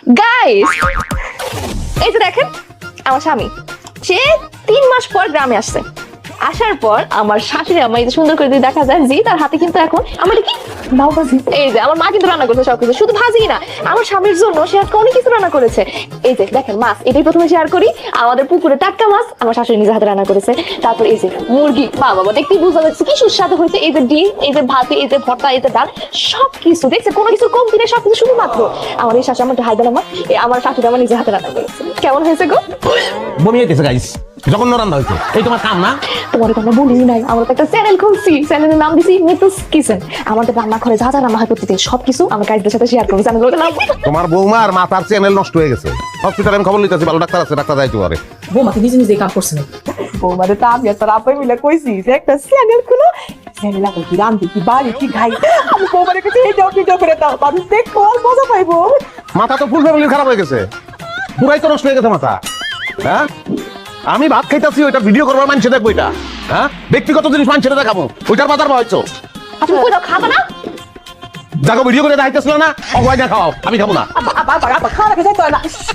Guys, এই যে দেখেন আমার স্বামী, সে 3 মাস পর গ্রামে আসছে। আসার পর আমার শাশুড়ি আম্মা এই যে সুন্দর করে যদি দেখা যায় যে তার হাতে কিন্তু এখন আমার কি লাউ ভাজি, এই যে আমার মা কিন্তু রান্না করেছে সবকিছু, শুধু ভাজি না আমার স্বামীর জন্য সে আজকে অনেক কিছু রান্না করেছে। এই যে দেখেন মাছ, এটাই প্রথমে শেয়ার করি, আমাদের পুকুরে টাটকা মাছ আমার শাশুড়ি নিজের হাতে রান্না করেছে। তারপর এই যে মুরগি, বাবা দেখতেই বোঝা যাচ্ছে কি সুস্বাদু হয়েছে। এই যে ডিম, এই যে ভাত, এই যে ভর্তা, এই যে ডাল, সবকিছু দেখছে, কোনো কিছু কম দিনে সবকিছু শুধুমাত্র আমার এই শাশুড়ি আমার হায়দার আমার শাশুড়ি আমার নিজের হাতে রান্না করেছে। কেমন হয়েছে গো? বমি হইতেছে গাইস, যখন রান্না হয়েছে। এই তোমার কাম না? তোমার কথা বলি নাই, আমরা তো একটা চ্যানেল খুলছি, চ্যানেলের নাম দিছি মিতুস কিচেন। আমাদের রান্নাঘরে যা যা রান্না হয় প্রতিদিন সবকিছু আমরা গাইজদের সাথে শেয়ার করবো। চ্যানেলের নাম তোমার বৌমার মাথার চ্যানেল নষ্ট হয়ে গেছে। হসপিটালে আমি খবর নিতেছি, ভালো ডাক্তার আছে, ডাক্তার যাইতে পারে। বৌমাকে নিজে নিজে কাম করছে না। বৌমারে তো আমি আর তোর আপাই মিলে কইছি যে একটা চ্যানেল খুলো, চ্যানেল আগে কি রান্ধি কি বাড়ি কি খাই, আমি বৌমারে কাছে এইটাও ভিডিও করে দাও, মানুষ দেখবো আর মজা পাইবো। মাথা তো ফুল ফ্যামিলির খারাপ হয়ে গেছে, পুরাই তো নষ্ট হয়ে গেছে মাথা। হ্যাঁ, আমি ভাত খাইতেছি, ওইটা ভিডিও করবার মানুষে দেখবো। এটা হ্যাঁ ব্যক্তিগত জিনিস মানুষের দেখাবো, ওইটার বাজার পাইছো। তুমি কই দাও, খাবা না? যাকে ভিডিও করে দেখাইতেছিল না, অগয় না খাও, আমি খাবো না। আবার খাওয়া রেখে যাইতো না।